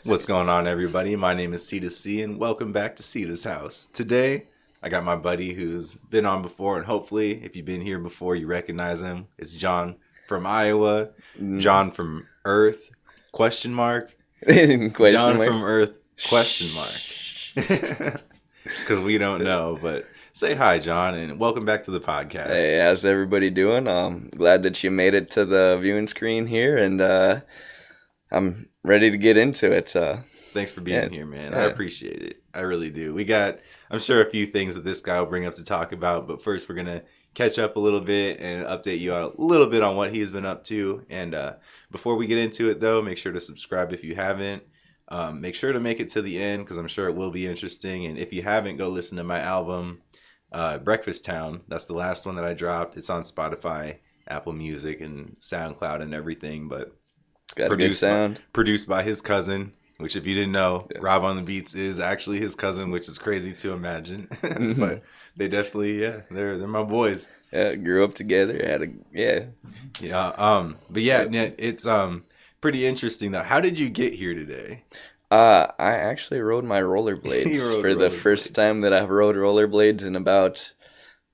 What's going on, everybody? My name is C2C, and welcome back to Cita's House. Today, I got my buddy who's been on before, and hopefully, if you've been here before, you recognize him. It's John from Iowa, John from Earth, question mark, John from Earth, question mark. Because we don't know, but say hi, John, and welcome back to the podcast. Hey, how's everybody doing? Glad that you made it to the viewing screen here, and I'm ready to get into it. Thanks for being here, man. I appreciate it. I really do. I'm sure, a few things that this guy will bring up to talk about, but first we're going to catch up a little bit and update you a little bit on what he's been up to. And before we get into it, though, make sure to subscribe if you haven't. Make sure to make it to the end because I'm sure it will be interesting. And if you haven't, go listen to my album, Breakfast Town. That's the last one that I dropped. It's on Spotify, Apple Music, and SoundCloud and everything, but got a good sound. Produced by his cousin, which if you didn't know, Rob on the Beats is actually his cousin, which is crazy to imagine. But they definitely, they're my boys. Yeah, grew up together. But it's pretty interesting though. How did you get here today? I actually rode my rollerblades for the first time that I've rode rollerblades in about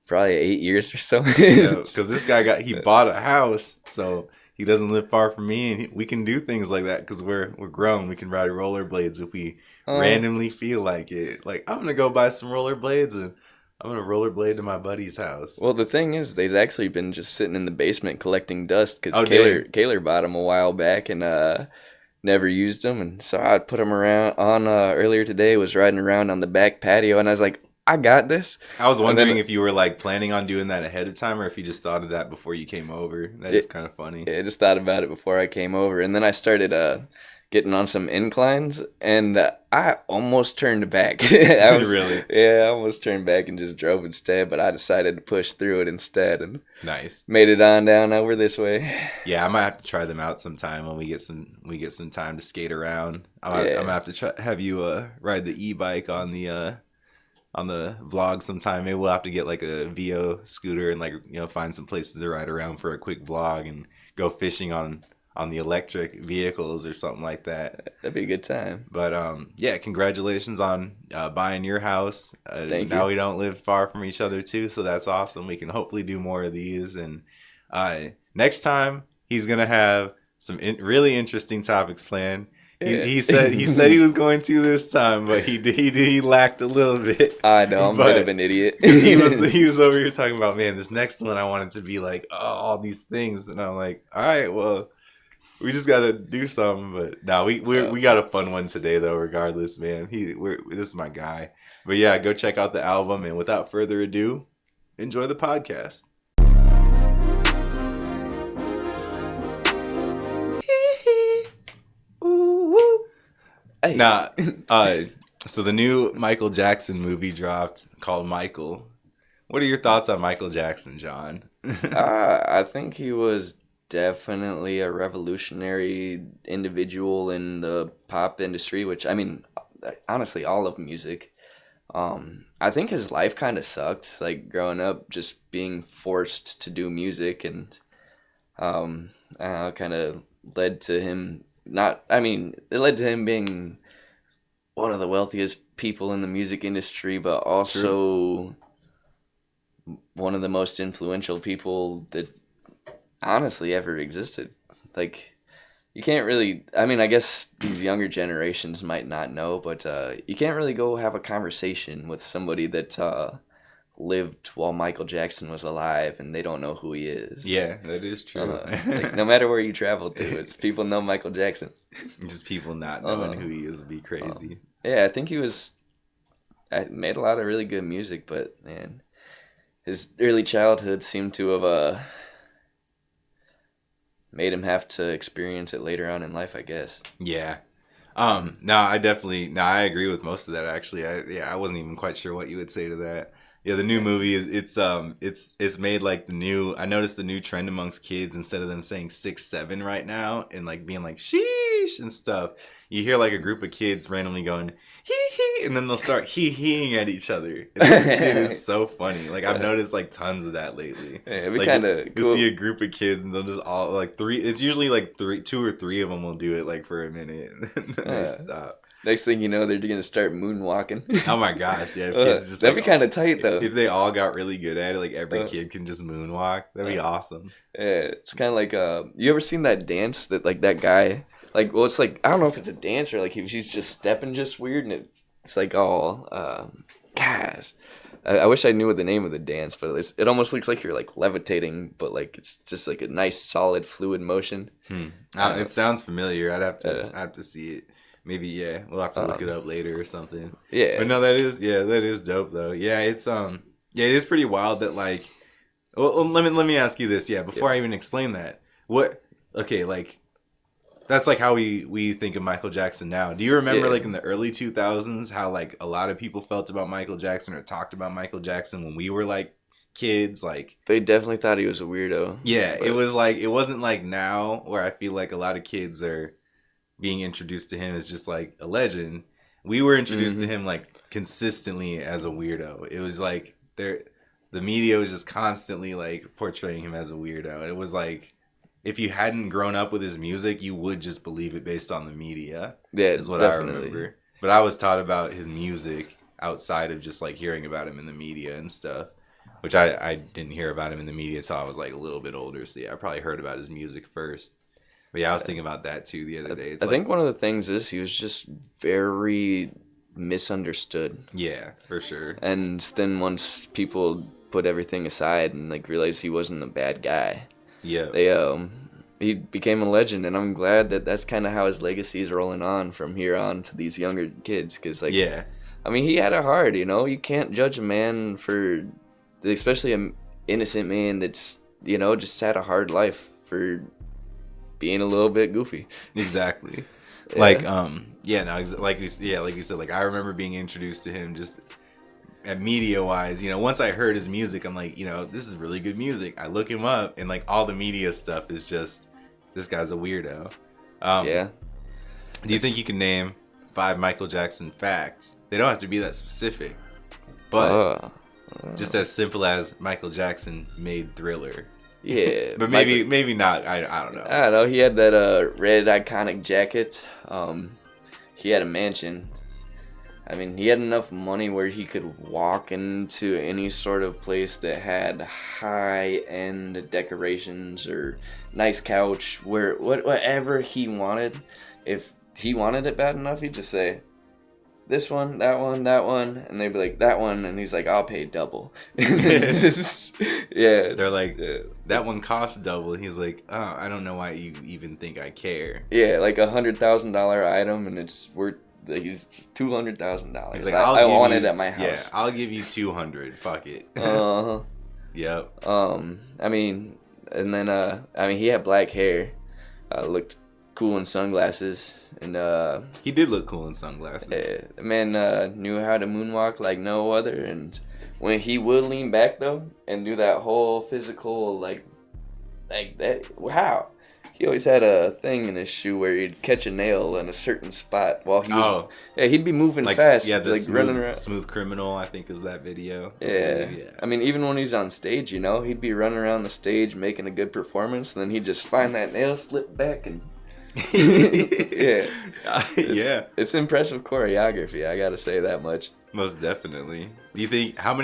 probably 8 years or so. Because this guy he bought a house, so he doesn't live far from me, and we can do things like that because we're grown. We can ride rollerblades if we randomly feel like it. Like, I'm going to go buy some rollerblades, and I'm going to rollerblade to my buddy's house. Well, the thing is, they've actually been just sitting in the basement collecting dust because Kaylor bought them a while back and never used them. And so I put them around on earlier today, was riding around on the back patio, and I was like, I got this. I was wondering if you were like planning on doing that ahead of time or if you just thought of that before you came over. That is kind of funny. Yeah, I just thought about it before I came over. And then I started getting on some inclines and I almost turned back. Really? Yeah, I almost turned back and just drove instead, but I decided to push through it instead and nice. Made it on down over this way. Yeah, I might have to try them out sometime when we get some time to skate around. I'm gonna have to have you ride the e-bike on the vlog sometime. Maybe we'll have to get like a VO scooter and find some places to ride around for a quick vlog and go fishing on the electric vehicles or something like that. That'd be a good time. But congratulations on buying your house. Thank now you. We don't live far from each other too, so that's awesome. We can hopefully do more of these, and next time he's gonna have some really interesting topics planned. He said he was going to this time, but he lacked a little bit. I know, I'm a bit of an idiot. he was over here talking about, man, this next one I wanted to be like, all these things, and I'm like, all right, well, we just gotta do something. But no, we got a fun one today though. Regardless, man, this is my guy. But yeah, go check out the album, and without further ado, enjoy the podcast. Nah, so the new Michael Jackson movie dropped called Michael. What are your thoughts on Michael Jackson, John? I think he was definitely a revolutionary individual in the pop industry, which, I mean, honestly, all of music. I think his life kind of sucked, like growing up, just being forced to do music, and kind of led to him it led to him being one of the wealthiest people in the music industry, but also one of the most influential people that honestly ever existed. Like, you can't really, I guess these younger generations might not know, but you can't really go have a conversation with somebody that lived while Michael Jackson was alive and they don't know who he is. Yeah, that is true. No matter where you travel to, it's people know Michael Jackson. Just people not knowing who he is would be crazy. Yeah, I think I made a lot of really good music, but man, his early childhood seemed to have made him have to experience it later on in life, I guess. Yeah. I agree with most of that actually. I wasn't even quite sure what you would say to that. Yeah, the new movie it's made like I noticed the new trend amongst kids, instead of them saying 6'7" right now and like being like sheesh, sheesh and stuff. You hear like a group of kids randomly going hee hee, and then they'll start hee-heeing at each other. It is so funny. Like I've noticed like tons of that lately. Yeah, it'd be like, kind of you cool. see a group of kids and they'll just all like three. It's usually like two or three of them will do it like for a minute and then they stop. Next thing you know, they're gonna start moonwalking. Oh my gosh, yeah. Kids just that'd like, be kind of tight though. If they all got really good at it, like every kid can just moonwalk. That'd be awesome. Yeah, it's kind of like you ever seen that dance that like that guy like? Well, it's like I don't know if it's a dance or like he's just stepping just weird, and it's like all gosh. I wish I knew what the name of the dance, but it almost looks like you're like levitating, but like it's just like a nice solid fluid motion. It sounds familiar. I'd have to see it. Maybe we'll have to look it up later or something. Yeah, but no, that is dope though. Yeah, it's it is pretty wild that like. Well, let me ask you this. Yeah, before I even explain that, that's like how we think of Michael Jackson now. Do you remember like in the early 2000s how like a lot of people felt about Michael Jackson or talked about Michael Jackson when we were like kids? Like they definitely thought he was a weirdo. Yeah, it was like it wasn't like now where I feel like a lot of kids are being introduced to him as just like a legend. We were introduced to him like consistently as a weirdo. It was like the media was just constantly like portraying him as a weirdo. It was like if you hadn't grown up with his music, you would just believe it based on the media. Yeah, is what definitely. I remember. But I was taught about his music outside of just like hearing about him in the media and stuff, which I didn't hear about him in the media until I was like a little bit older. So yeah, I probably heard about his music first. But yeah, I was thinking about that too the other day. I think one of the things is he was just very misunderstood. Yeah, for sure. And then once people put everything aside and like realized he wasn't a bad guy, he became a legend, and I'm glad that that's kind of how his legacy is rolling on from here on to these younger kids. Because like, I mean, he had it hard. You can't judge a man for, especially an innocent man that's just had a hard life for being a little bit goofy. Exactly. Like like you said, like I remember being introduced to him just at media wise, once I heard his music, I'm like, this is really good music. I look him up and like all the media stuff is just this guy's a weirdo. Do you think you can name 5 Michael Jackson facts? They don't have to be that specific, but just as simple as Michael Jackson made Thriller. Yeah, but maybe not. I don't know. I don't know. He had that red iconic jacket. He had a mansion. I mean, he had enough money where he could walk into any sort of place that had high-end decorations or nice couch, where whatever he wanted. If he wanted it bad enough, he'd just say, this one, that one, that one, and they'd be like, that one, and he's like, I'll pay double. They're like, that one costs double. He's like, oh, I don't know why you even think I care. Yeah, like $100,000 item, and it's worth. He's just $200,000. He's like, I want it at my house. Yeah, I'll give you $200. Fuck it. Yep. I mean, and then he had black hair. Looked cool in sunglasses, and he did look cool in sunglasses. The man knew how to moonwalk like no other, and when he would lean back though and do that whole physical like that, how? He always had a thing in his shoe where he'd catch a nail in a certain spot while he was. He'd be moving like, fast. Yeah, like running around. Smooth Criminal, I think, is that video. Yeah. I mean, even when he's on stage, he'd be running around the stage making a good performance, and then he'd just find that nail, slip back, and. It's impressive choreography, I gotta say that much. Most definitely. Do you think that'd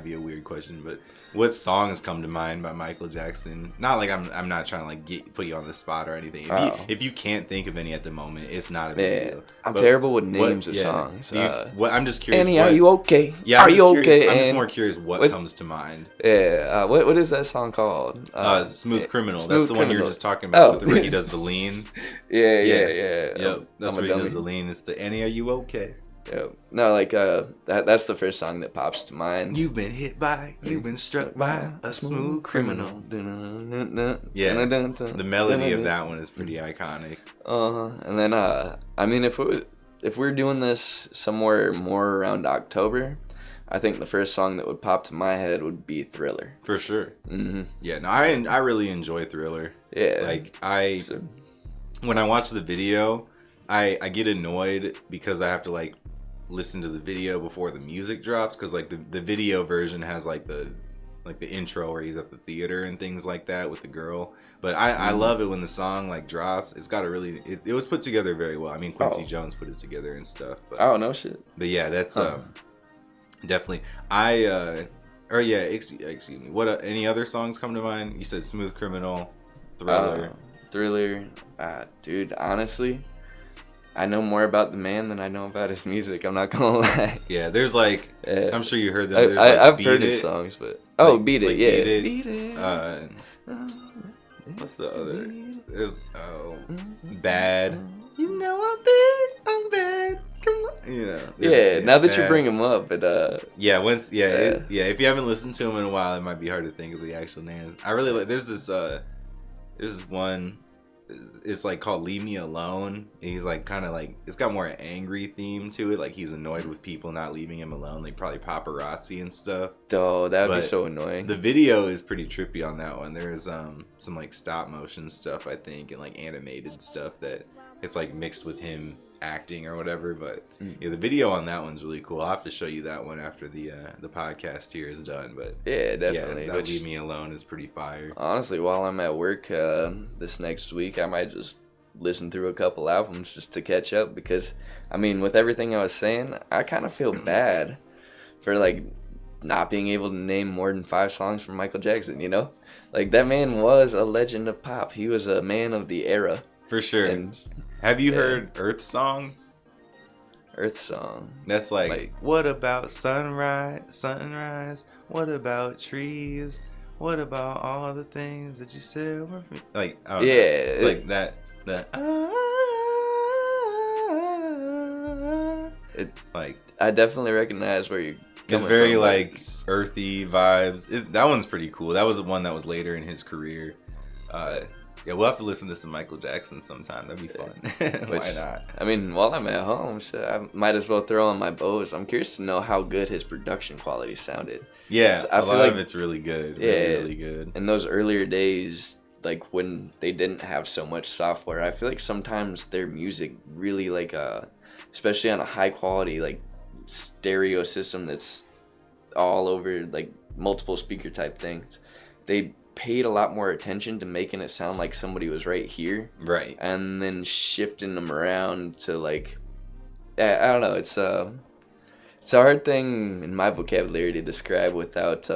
be a weird question, but what songs come to mind by Michael Jackson? Not like I'm not trying to like put you on the spot or anything. If you can't think of any at the moment, it's not a big deal. I'm terrible with names of songs. I'm just curious. Annie, are you okay? Yeah, are you okay? I'm just more curious what comes to mind. Yeah. What is that song called? Smooth Criminal. That's the one you were just talking about where he does the lean. Yeah. Yep. That's where he does the lean. It's the Annie, are you okay? Yeah. No, like that's the first song that pops to mind. You've been struck by a smooth criminal. Yeah. The melody of that one is pretty iconic. And then I mean, if we're doing this somewhere more around October, I think the first song that would pop to my head would be Thriller. For sure. Mm-hmm. Yeah. No, I really enjoy Thriller. Yeah. Like when I watch the video, I get annoyed because I have to like listen to the video before the music drops, because like the video version has like the intro where he's at the theater and things like that with the girl. But I love it when the song like drops. It's got a really it was put together very well. I mean, Quincy Jones put it together and stuff. But, oh no shit. But yeah, that's definitely excuse me. What any other songs come to mind? You said Smooth Criminal, Thriller. Dude, honestly, I know more about the man than I know about his music. I'm not gonna lie. Yeah, there's like I'm sure you heard that. There's I've heard his songs, but Beat It, yeah. Beat It. What's the other? There's Bad. You know I'm bad. Come on. You know. Yeah. Now that you bring him up, but if you haven't listened to him in a while, it might be hard to think of the actual names. I really like. There's this one. It's like called Leave Me Alone. He's like kind of like, it's got more an angry theme to it. Like he's annoyed with people not leaving him alone, like probably paparazzi and stuff. Oh, that would be so annoying. The video is pretty trippy on that one. There's some like stop motion stuff, I think, and like animated stuff that it's like mixed with him acting or whatever. But yeah, the video on that one's really cool. I'll have to show you that one after the podcast here is done. But yeah, definitely. Yeah, that Leave Me Alone is pretty fire. Honestly, while I'm at work this next week, I might just listen through a couple albums just to catch up, because I mean, with everything I was saying, I kind of feel bad for like not being able to name more than 5 songs from Michael Jackson, you know? Like that man was a legend of pop. He was a man of the era. For sure. And have you heard Earth Song? Earth Song. That's like, what about sunrise? What about trees? What about all the things that you said were for me? Like, I don't know. It's like that. I definitely recognize where you're coming from. It's very like earthy vibes. That one's pretty cool. That was the one that was later in his career. Yeah, we'll have to listen to some Michael Jackson sometime. That'd be fun. Why not? I mean, while I'm at home, so I might as well throw on my Bose. I'm curious to know how good his production quality sounded. Yeah, a lot of it's really good. Yeah, really good. In those earlier days, like when they didn't have so much software, I feel like sometimes their music really like, especially on a high quality like stereo system that's all over like multiple speaker type things, they paid a lot more attention to making it sound like somebody was right here, right, and then shifting them around to like, I don't know, it's a hard thing in my vocabulary to describe without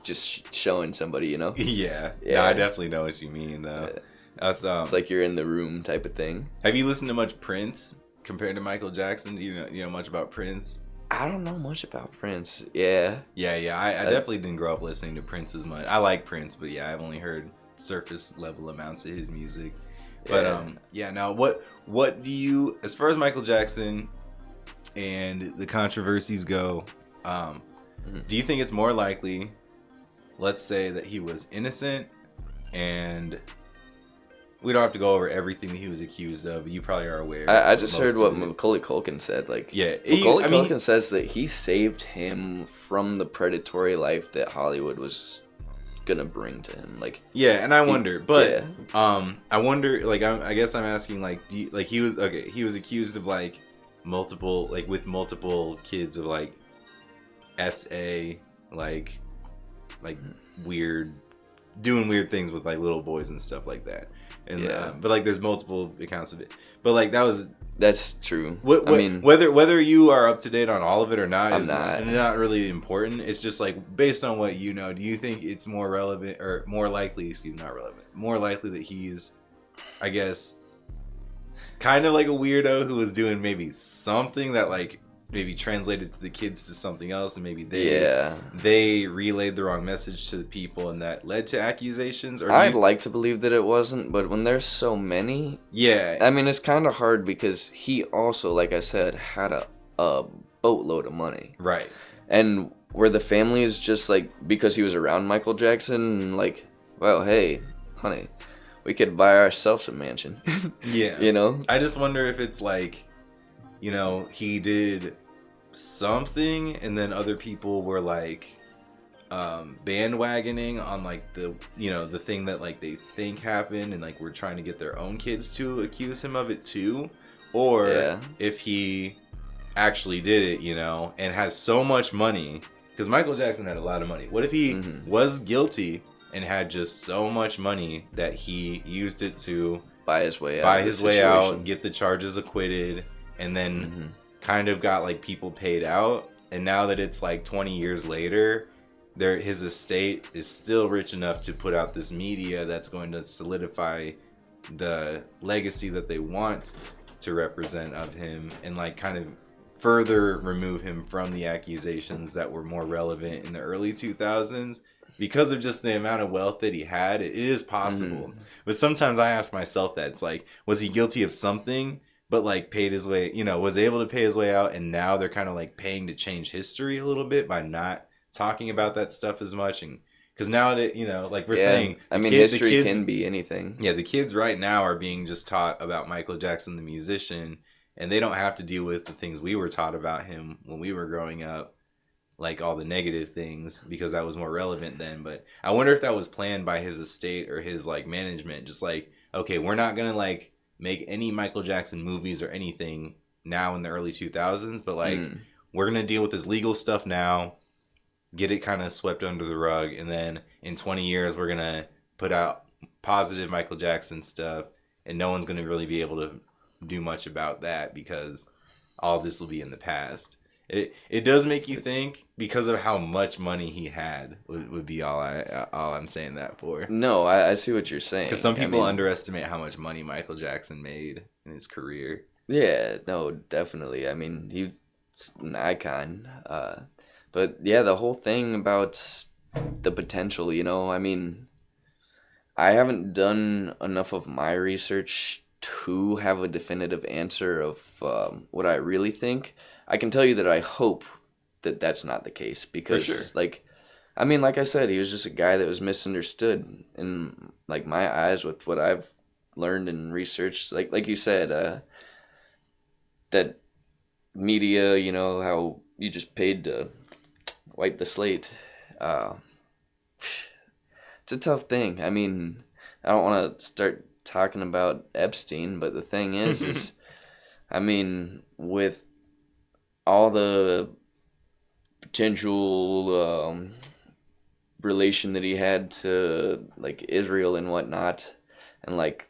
just showing somebody, you know. Yeah. No, I definitely know what you mean though. It's like you're in the room type of thing. Have you listened to much Prince compared to Michael Jackson? Do you know much about Prince? I don't know much about Prince. Yeah. I definitely didn't grow up listening to Prince as much. I like Prince, but yeah, I've only heard surface level amounts of his music. But now what do you, as far as Michael Jackson and the controversies go, do you think it's more likely, let's say that he was innocent, and we don't have to go over everything that he was accused of, but you probably are aware. I just heard what Macaulay Culkin said. Like, Macaulay Culkin says that he saved him from the predatory life that Hollywood was gonna bring to him. Like, yeah, and I wonder, I wonder, like, I guess I'm asking, like, he was accused of like multiple kids of like SA, like weird, doing weird things with like little boys and stuff like that. And but like there's multiple accounts of it, but like that's true. I mean, whether you are up to date on all of it or not is not really important. It's just like, based on what you know, do you think it's more relevant or more likely that he's, I guess, kind of like a weirdo who was doing maybe something that like maybe translated to the kids to something else, and maybe they relayed the wrong message to the people, and that led to accusations? Or I'd like to believe that it wasn't, but when there's so many, I mean, it's kind of hard, because he also, like I said, had a boatload of money, right? And where the family is just like, because he was around Michael Jackson, like, well, hey, honey, we could buy ourselves a mansion. Yeah, you know. I just wonder if it's like, you know, he did something and then other people were like, bandwagoning on like the the thing that like they think happened, and like we're trying to get their own kids to accuse him of it too, or if he actually did it, and has so much money, because Michael Jackson had a lot of money. What if he was guilty and had just so much money that he used it to buy his way out, get the charges acquitted, and then kind of got like people paid out, and now that it's like 20 years later, his estate is still rich enough to put out this media that's going to solidify the legacy that they want to represent of him, and like kind of further remove him from the accusations that were more relevant in the early 2000s because of just the amount of wealth that he had. It is possible. But sometimes I ask myself that it's like, was he guilty of something but like paid his way, was able to pay his way out, and now they're kind of like paying to change history a little bit by not talking about that stuff as much? And because now that like we're saying, history can be anything. Yeah, the kids right now are being just taught about Michael Jackson the musician, and they don't have to deal with the things we were taught about him when we were growing up, like all the negative things, because that was more relevant then. But I wonder if that was planned by his estate or his like management, just like, okay, we're not gonna like make any Michael Jackson movies or anything now in the early 2000s, but like we're gonna deal with his legal stuff now, get it kind of swept under the rug, and then in 20 years we're gonna put out positive Michael Jackson stuff, and no one's gonna really be able to do much about that because all this will be in the past. It does make you think, because of how much money he had, would be all I'm saying that for. No, I see what you're saying. Because some people underestimate how much money Michael Jackson made in his career. Yeah, no, definitely. I mean, he's an icon. But yeah, the whole thing about the potential, I mean, I haven't done enough of my research to have a definitive answer of what I really think. I can tell you that I hope that that's not the case, because like I said, he was just a guy that was misunderstood in like my eyes with what I've learned and researched. Like you said, that media, how you just paid to wipe the slate. It's a tough thing. I mean, I don't want to start talking about Epstein, but the thing is I mean, with all the potential relation that he had to like Israel and whatnot, and like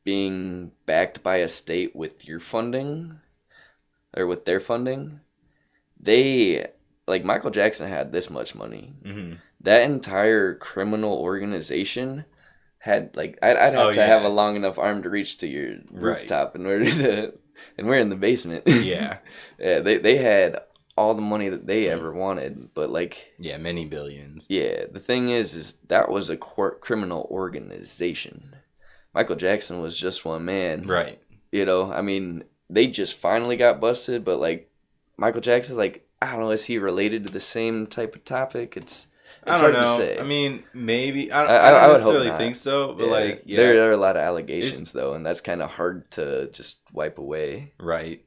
being backed by a state with your funding or with their funding, they like Michael Jackson had this much money. That entire criminal organization had like I'd have to have a long enough arm to reach to your rooftop in order to. And we're in the basement. Yeah. Yeah, they had all the money that they ever wanted, but like... Yeah, many billions. Yeah, the thing is that was a criminal organization. Michael Jackson was just one man. Right. I mean, they just finally got busted, but like, Michael Jackson, like, I don't know, is he related to the same type of topic? It's hard to say. I mean, maybe. I don't necessarily think so, but like, yeah. There are a lot of allegations, though, and that's kind of hard to just wipe away. Right.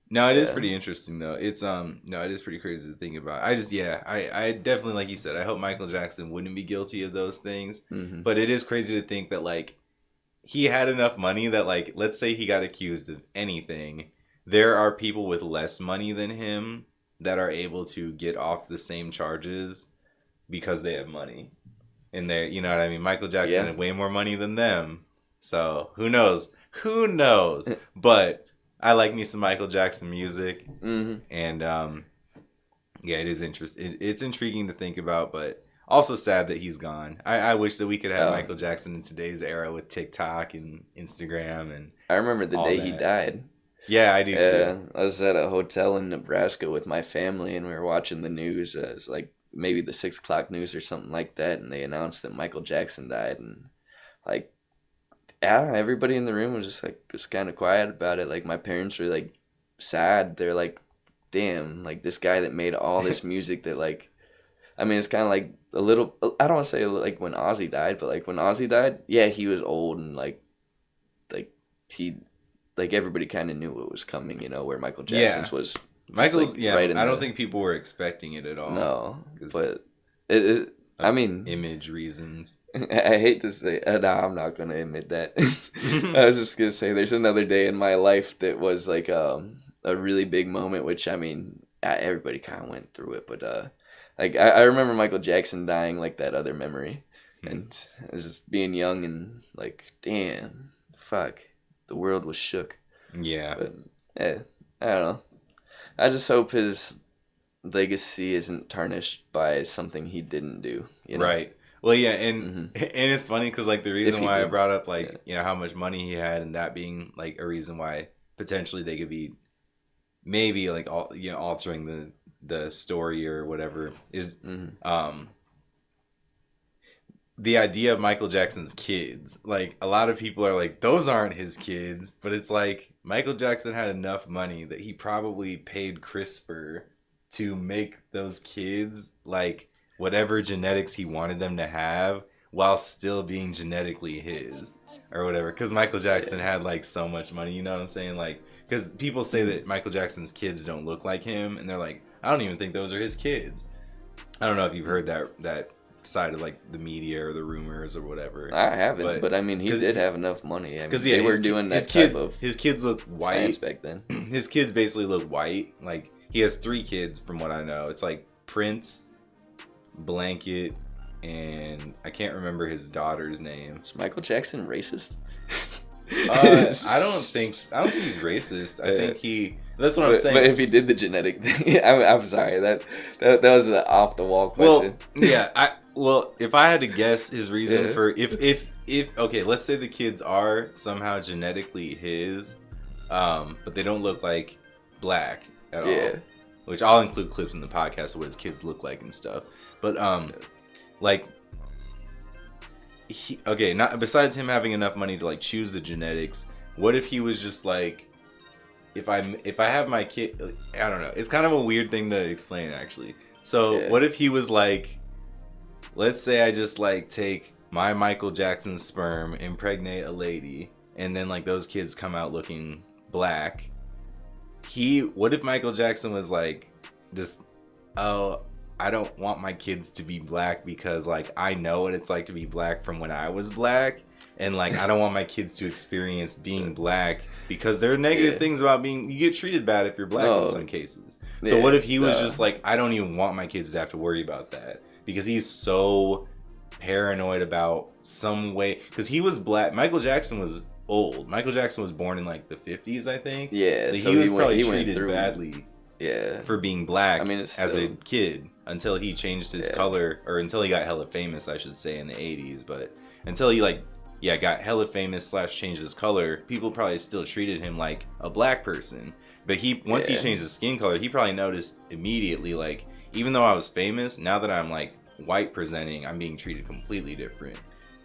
No, it is pretty interesting, though. It's, no, it is pretty crazy to think about. I definitely, like you said, I hope Michael Jackson wouldn't be guilty of those things, but it is crazy to think that, like, he had enough money that, like, let's say he got accused of anything, there are people with less money than him that are able to get off the same charges because they have money. And they, you know what I mean? Michael Jackson had way more money than them. So who knows? But I like me some Michael Jackson music. And it is interesting. It's intriguing to think about, but also sad that he's gone. I wish that we could have Michael Jackson in today's era with TikTok and Instagram and I remember the day he died. Yeah, I do too. I was at a hotel in Nebraska with my family, and we were watching the news. It was like maybe the 6 o'clock news or something like that, and they announced that Michael Jackson died. And like, everybody in the room was just kind of quiet about it. Like, my parents were like sad. They're like, damn, like this guy that made all this music that like, I mean, it's kind of like a little. I don't want to say like when Ozzy died, but like when Ozzy died, yeah, he was old and like he. Like, everybody kind of knew what was coming, where Michael Jackson's was Michael's, like, right I don't think people were expecting it at all. No, but I mean, image reasons. I hate to say, no, I'm not gonna admit that. I was just gonna say, there's another day in my life that was like a really big moment, which I mean, everybody kind of went through it, but like I remember Michael Jackson dying, like that other memory, and I was just being young and like, damn, fuck, the world was shook. Yeah, but yeah, I don't know. I just hope his legacy isn't tarnished by something he didn't do. You know? Right. Well, yeah, and it's funny because like the reason why I brought up like how much money he had, and that being like a reason why potentially they could be maybe like altering the story or whatever is the idea of Michael Jackson's kids. Like a lot of people are like, those aren't his kids, but it's like Michael Jackson had enough money that he probably paid CRISPR to make those kids like whatever genetics he wanted them to have while still being genetically his or whatever. Because Michael Jackson had like so much money, you know what I'm saying? Like, because people say that Michael Jackson's kids don't look like him, and they're like, I don't even think those are his kids. I don't know if you've heard that side of like the media or the rumors or whatever. I haven't, but I mean, he did have enough money. I mean, yeah, they were doing that type of his kids look white back then. His kids basically look white. Like he has 3 kids from what I know. It's like Prince, Blanket, and I can't remember his daughter's name. Is Michael Jackson racist? I don't think he's racist. I think that's what I'm saying. But if he did the genetic thing, I'm sorry, that was an off the wall question. Well, if I had to guess his reason for if okay, let's say the kids are somehow genetically his, but they don't look like black at all. Which I'll include clips in the podcast of what his kids look like and stuff. But like not besides him having enough money to like choose the genetics, what if he was just like, if I have my kid, I don't know. It's kind of a weird thing to explain actually. So what if he was like, let's say I just like take my Michael Jackson sperm, impregnate a lady, and then like those kids come out looking black. What if Michael Jackson was like, just, oh, I don't want my kids to be black because like I know what it's like to be black from when I was black, and like I don't want my kids to experience being black because there are negative things about you get treated bad if you're black in some cases. So what if he was just like, I don't even want my kids to have to worry about that because he's so paranoid about some way, because he was black. Michael Jackson was old. Michael Jackson was born in like the 50s, I think. Yeah, so he was probably treated badly. Yeah, for being black. I mean, as a kid until he changed his color, or until he got hella famous, I should say, in the 80s. But until he got hella famous / changed his color, people probably still treated him like a black person. But once he changed his skin color, he probably noticed immediately, like, even though I was famous, now that I'm like white presenting, I'm being treated completely different.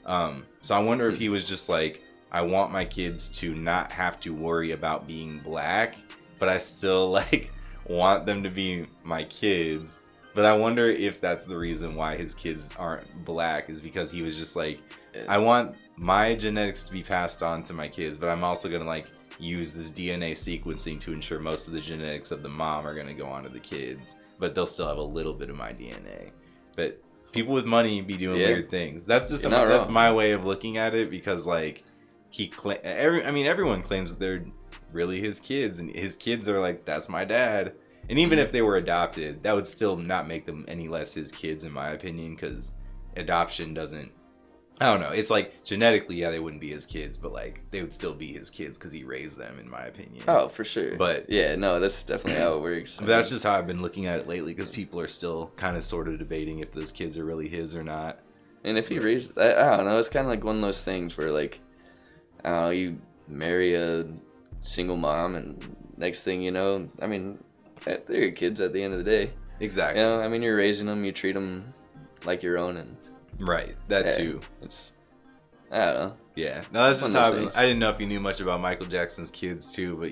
So I wonder if he was just like, I want my kids to not have to worry about being black, but I still like want them to be my kids. But I wonder if that's the reason why his kids aren't black, is because he was just like, I want my genetics to be passed on to my kids, but I'm also gonna like use this DNA sequencing to ensure most of the genetics of the mom are gonna go on to the kids, but they'll still have a little bit of my DNA. But people with money be doing weird things. That's just that's my way of looking at it, because like everyone claims that they're really his kids, and his kids are like, that's my dad. And even if they were adopted, that would still not make them any less his kids, in my opinion, because adoption doesn't, I don't know, it's like genetically, they wouldn't be his kids, but like they would still be his kids because he raised them, in my opinion. Oh, for sure. But yeah, no, that's definitely how it works. But that's just how I've been looking at it lately, because people are still kind of sort of debating if those kids are really his or not. And if he raised, I don't know, it's kind of like one of those things where like, I don't know, you marry a single mom, and next thing you know, I mean, they're your kids at the end of the day. Exactly. You know, I mean, you're raising them, you treat them like your own, and right, that too. It's, I don't know. Yeah, no, that's just how I didn't know if you knew much about Michael Jackson's kids too, but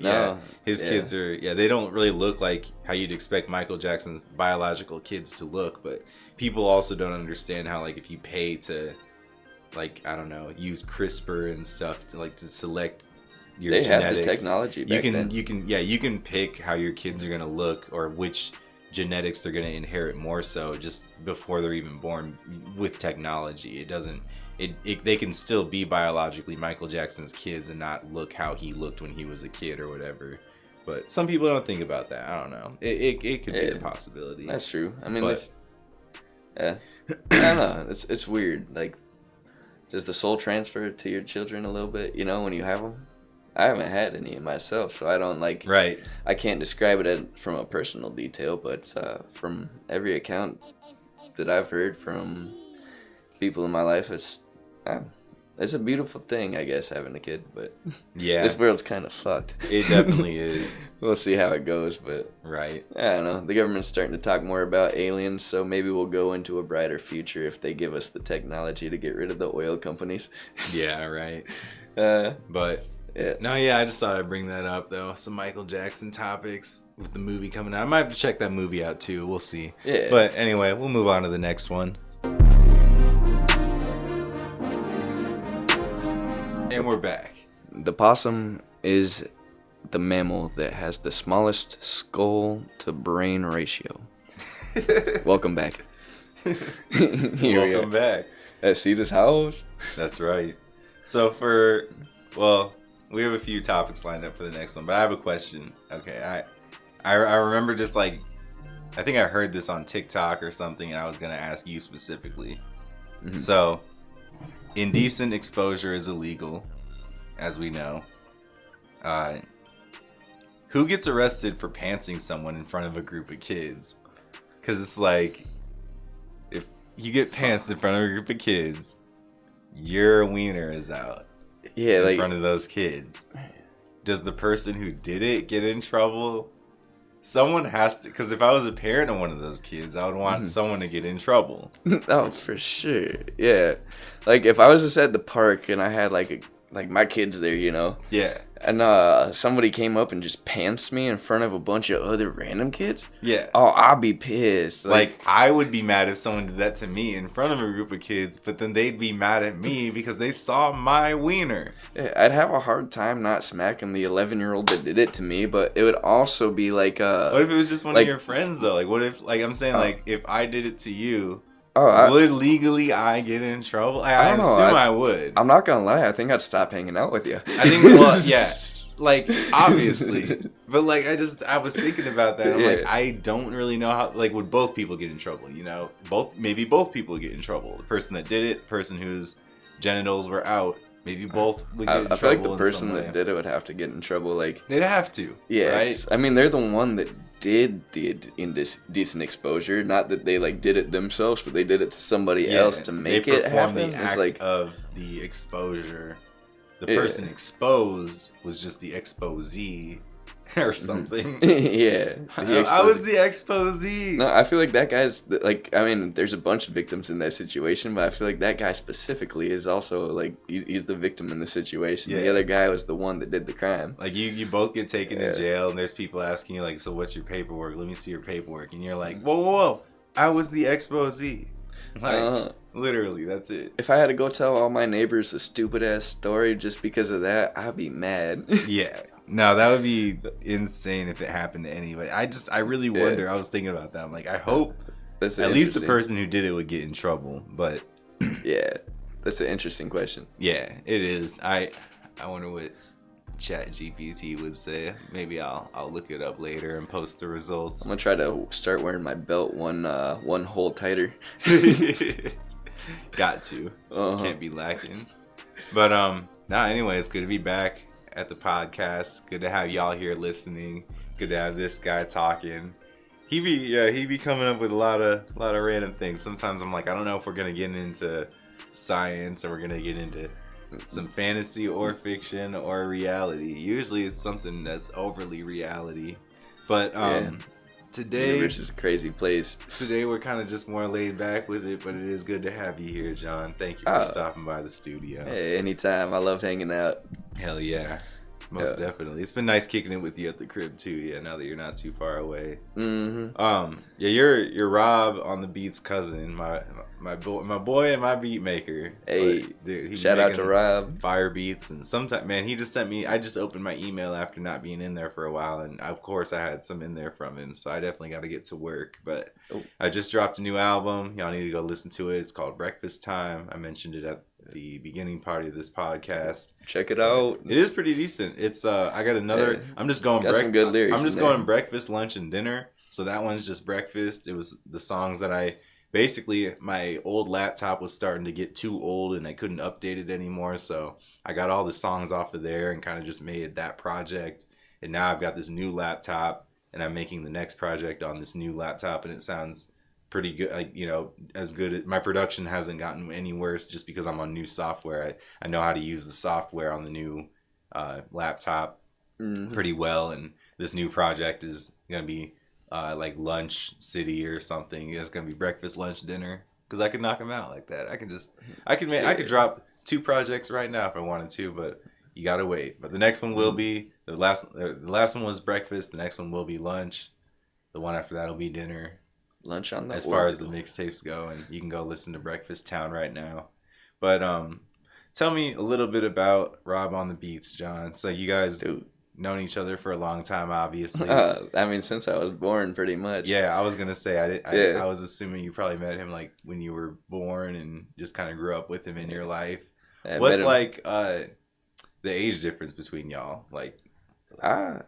his kids are, they don't really look like how you'd expect Michael Jackson's biological kids to look, but people also don't understand how, like, if you pay to, like, I don't know, use CRISPR and stuff to, like, to select your they genetics. Had the technology back then. You can pick how your kids are gonna look or which genetics they're gonna inherit more so just before they're even born with technology. It doesn't. They can still be biologically Michael Jackson's kids and not look how he looked when he was a kid or whatever. But some people don't think about that. I don't know. It could be a possibility. That's true. I mean, I don't know. It's weird. Like, does the soul transfer to your children a little bit? When you have them. I haven't had any myself, so I don't like. Right. I can't describe it from a personal detail, but from every account that I've heard from people in my life, it's a beautiful thing, I guess, having a kid, but yeah, this world's kind of fucked. It definitely is. We'll see how it goes, but right. I don't know. The government's starting to talk more about aliens, so maybe we'll go into a brighter future if they give us the technology to get rid of the oil companies. Yeah, right. But yeah. No, yeah, I just thought I'd bring that up though. Some Michael Jackson topics with the movie coming out. I might have to check that movie out too. We'll see. Yeah. But anyway, we'll move on to the next one. And we're back. The possum is the mammal that has the smallest skull to brain ratio. Welcome back. Welcome back. See this house? That's right. So we have a few topics lined up for the next one, but I have a question. Okay, I remember just like, I think I heard this on TikTok or something, and I was gonna ask you specifically. Mm-hmm. So, indecent exposure is illegal, as we know. Who gets arrested for pantsing someone in front of a group of kids? Because it's like, if you get pantsed in front of a group of kids, your wiener is out. Yeah, in front of those kids. Does the person who did it get in trouble? Someone has to, because if I was a parent of one of those kids, I would want someone to get in trouble. Oh, for sure. Yeah. Like, if I was just at the park and I had, like my kids there, Yeah. And somebody came up and just pantsed me in front of a bunch of other random kids. Yeah. Oh, I'd be pissed. Like, I would be mad if someone did that to me in front of a group of kids, but then they'd be mad at me because they saw my wiener. Yeah, I'd have a hard time not smacking the 11-year-old that did it to me, but it would also be like... what if it was just one of your friends, though? Like, what if... Like, I'm saying, like, if I did it to you... would legally I get in trouble? I assume I would. I'm not gonna lie. I think I'd stop hanging out with you. I think, well, yeah, like obviously, but like I was thinking about that. I'm like, I don't really know how. Like, would both people get in trouble? Maybe both people get in trouble. The person that did it, the person whose genitals were out. Maybe both would get in trouble. I feel like the person that did it would have to get in trouble. Like they'd have to. Yeah, right? I mean, they're the one that did the indecent exposure. Not that they like did it themselves, but they did it to somebody else to make it happen. The act of the exposure. The person exposed was just the exposee or something. Yeah, I was the exposee. No, I feel like that guy's like. I mean, there's a bunch of victims in that situation, but I feel like that guy specifically is also like he's the victim in the situation. Yeah. The other guy was the one that did the crime. Like you both get taken to jail, and there's people asking you like, "So what's your paperwork? Let me see your paperwork." And you're like, "Whoa! I was the exposee." Like literally, that's it. If I had to go tell all my neighbors a stupid ass story just because of that, I'd be mad. Yeah. No, that would be insane if it happened to anybody. I really wonder. I was thinking about that. I'm like, I hope at least the person who did it would get in trouble. But yeah, that's an interesting question. Yeah, it is. I wonder what ChatGPT would say. Maybe I'll look it up later and post the results. I'm gonna try to start wearing my belt one hole tighter. Got to. Can't be lacking. But anyway, it's good to be back at the podcast. Good to have y'all here listening. Good to have this guy talking. He be coming up with a lot of random things. Sometimes I'm like, I don't know if we're gonna get into science or we're gonna get into some fantasy or fiction or reality. Usually it's something that's overly reality. But today, the universe is a crazy place. Today we're kind of just more laid back with it, but it is good to have you here, John. Thank you for stopping by the studio. Hey, anytime. I love hanging out. Hell yeah. most definitely. It's been nice kicking it with you at the crib too. Yeah, now that you're not too far away. Mm-hmm. Yeah, you're Rob on the Beats cousin, my boy and my beat maker. Hey, but, dude, he shout out to Rob. Fire beats, and sometimes, man, he just sent me. I just opened my email after not being in there for a while, and of course I had some in there from him. So I definitely got to get to work. But I just dropped a new album. Y'all need to go listen to it. It's called Breakfast Time. I mentioned it at the beginning part of this podcast. Check it out. It is pretty decent. It's I got another. Yeah. I'm just going. Got some good lyrics. I'm just going breakfast, lunch, and dinner. So that one's just breakfast. It was the songs that I basically, my old laptop was starting to get too old and I couldn't update it anymore. So I got all the songs off of there and kind of just made that project. And now I've got this new laptop and I'm making the next project on this new laptop, and it sounds pretty good. Like, you know, as good. My production hasn't gotten any worse just because I'm on new software. I know how to use the software on the new laptop pretty well. And this new project is going to be like Lunch City or something. It's gonna be breakfast, lunch, dinner. Because I could knock them out like that. I could drop 2 projects right now if I wanted to, but you gotta wait. But the next one will be the last one was breakfast. The next one will be lunch. The one after that will be dinner. Lunch on the as far as the mixtapes go, and you can go listen to Breakfast Town right now. But tell me a little bit about Rob on the Beats, John. So you guys. Dude. Known each other for a long time, obviously. I mean, since I was born, pretty much. Yeah, I was gonna say I was assuming you probably met him like when you were born and just kind of grew up with him in your life. What's like the age difference between y'all? Like, I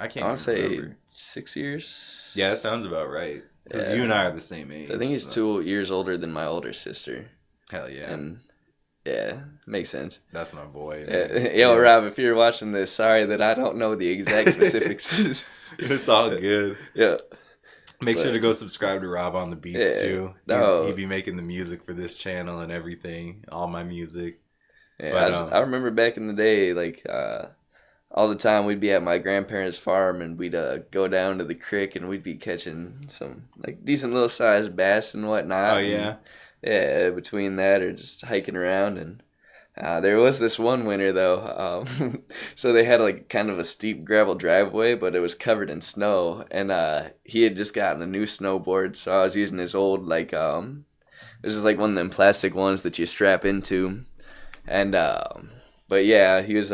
can't. I'll say 6 years. Yeah, that sounds about right. Because you and I are the same age. So I think he's 2 years older than my older sister. Hell yeah. And yeah, makes sense. That's my boy. Yo, Rob, if you're watching this, sorry that I don't know the exact specifics. It's all good. Yeah. Make sure to go subscribe to Rob on the Beats too. He'd be making the music for this channel and everything, all my music. Yeah, but, I remember back in the day, like all the time we'd be at my grandparents' farm and we'd go down to the creek and we'd be catching some like decent little sized bass and whatnot. Oh yeah. Yeah, between that or just hiking around. And there was this one winter though, so they had like kind of a steep gravel driveway, but it was covered in snow, and he had just gotten a new snowboard, so I was using his old like this is like one of them plastic ones that you strap into, and but yeah, he was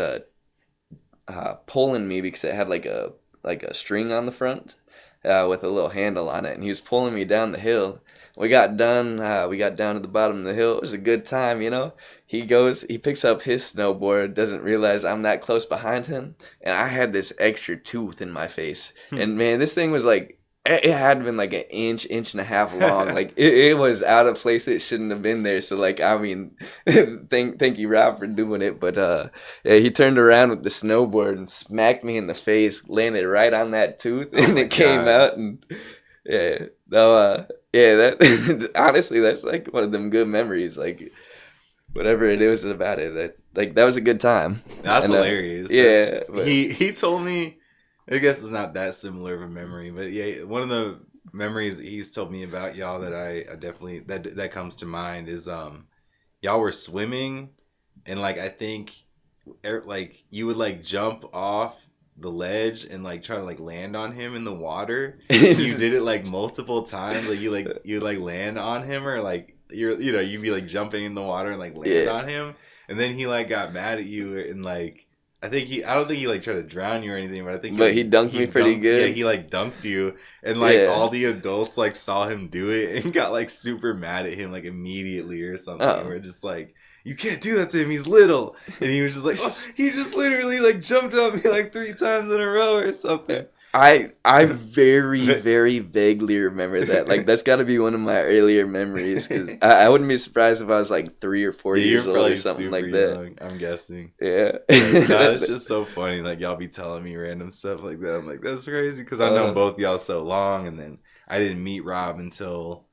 pulling me because it had like a string on the front with a little handle on it, and he was pulling me down the hill. We got done. We got down to the bottom of the hill. It was a good time, you know. He picks up his snowboard, doesn't realize I'm that close behind him, and I had this extra tooth in my face. And man, this thing was like, it had been like an inch and a half long. Like it was out of place. It shouldn't have been there. So like, I mean, thank you, Rob, for doing it. But yeah, he turned around with the snowboard and smacked me in the face, landed right on that tooth, and it came out. And yeah, no. Yeah, that honestly, that's like one of them good memories. Like, whatever it is about it, that was a good time. That's hilarious. Yeah, he told me. I guess it's not that similar of a memory, but yeah, one of the memories that he's told me about y'all that I definitely that comes to mind is y'all were swimming, and like I think like you would like jump off the ledge and like try to like land on him in the water. You did it like multiple times. Like you land on him, or like you'd be like jumping in the water and like land on him, and then he like got mad at you and like I don't think he like tried to drown you or anything, but I think he dunked me pretty good. Yeah, he like dunked you, and like all the adults like saw him do it and got like super mad at him like immediately or something. We're just like, you can't do that to him, he's little. And he was just like, oh, he just literally like jumped on me like 3 times in a row or something. I very, very vaguely remember that. Like, that's got to be one of my earlier memories, because I wouldn't be surprised if I was like 3 or 4 years old or something like that. Young, I'm guessing. Yeah. It's just so funny. Like, y'all be telling me random stuff like that. I'm like, that's crazy, because I've known both y'all so long, and then I didn't meet Rob until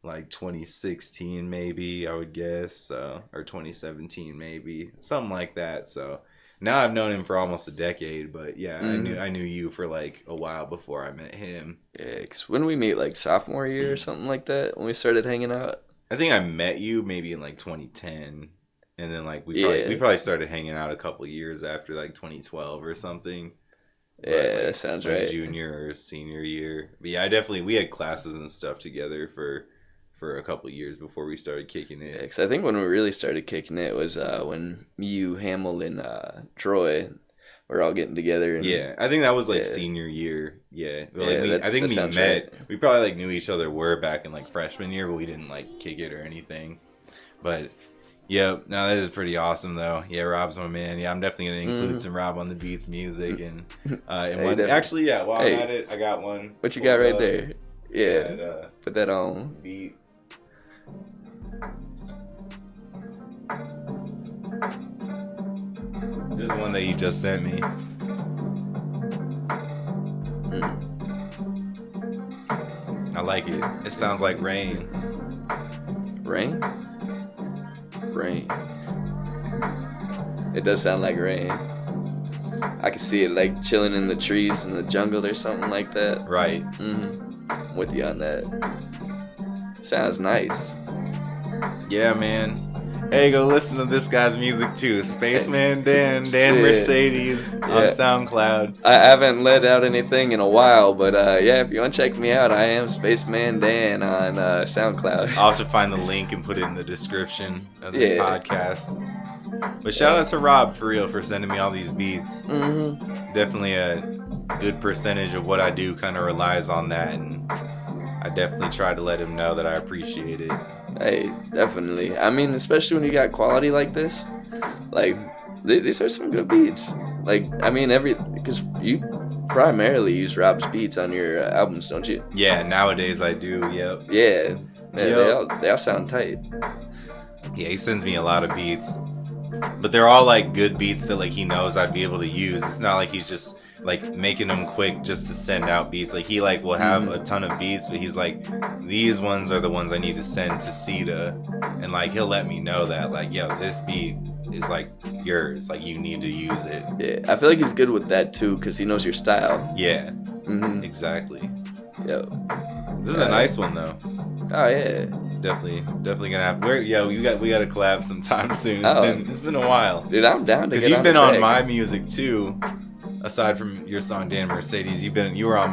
like 2016 maybe, I would guess, or 2017 maybe, something like that. So now I've known him for almost a decade, but yeah, I knew you for like a while before I met him. Yeah, because when we meet, like sophomore year or something like that, when we started hanging out. I think I met you maybe in like 2010, And then like we probably started hanging out a couple years after like 2012 or something. Yeah, like, that sounds right. Junior or senior year. But yeah, we had classes and stuff together for a couple years before we started kicking it. Yeah, because I think when we really started kicking it was when you, Hamill, and Troy were all getting together. And, yeah, I think that was like senior year. Yeah, but, like, I think we met. Right. We probably like knew each other back in like freshman year, but we didn't like kick it or anything. But yeah, no, that is pretty awesome though. Yeah, Rob's my man. Yeah, I'm definitely gonna include some Rob on the Beats music and actually, yeah. While I'm at it, I got one. What you got right there? Yeah, put that on. Beat. This is one that you just sent me. I like it. It sounds like rain. Rain? Rain. It does sound like rain. I can see it like chilling in the trees in the jungle or something like that. Right. I'm with you on that. Sounds nice. Yeah, man. Hey, go listen to this guy's music too. Spaceman Dan Mercedes on SoundCloud. I haven't let out anything in a while, but yeah, if you want to check me out, I am Spaceman Dan on SoundCloud. I'll have to find the link and put it in the description of this podcast. But shout out to Rob for real for sending me all these beats. Definitely a good percentage of what I do kind of relies on that, and I definitely try to let him know that I appreciate it. Hey, definitely. I mean, especially when you got quality like this. Like, these are some good beats. Like, I mean, because you primarily use Rob's beats on your albums, don't you? Yeah, nowadays I do, yep. Yeah, they all sound tight. Yeah, he sends me a lot of beats. But they're all, like, good beats that, like, he knows I'd be able to use. It's not like he's just like making them quick just to send out beats. Like he like will have a ton of beats, but he's like, these ones are the ones I need to send to Sita, and like he'll let me know that like, yo, this beat is like yours, like you need to use it. Yeah, I feel like he's good with that too because he knows your style. Yeah, exactly. Yo, this is a nice one though. Oh yeah, definitely gonna have. We got to collab sometime soon. It's been a while, dude. I'm down to because you've been on my music too. Aside from your song Dan Mercedes, you were on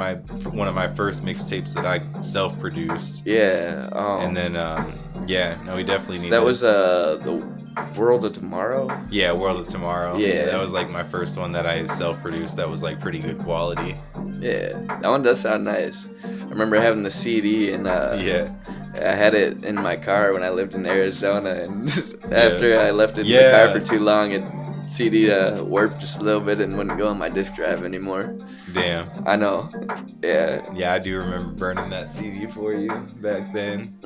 one of my first mixtapes that I self-produced. Yeah. And then we definitely need. That was the World of Tomorrow. Yeah, World of Tomorrow. Yeah, that was like my first one that I self-produced. That was like pretty good quality. Yeah, that one does sound nice. I remember having the CD and I had it in my car when I lived in Arizona, and after I left it in the car for too long, it CD warped just a little bit and wouldn't go on my disc drive anymore. Damn. I know. Yeah. Yeah, I do remember burning that CD for you back then.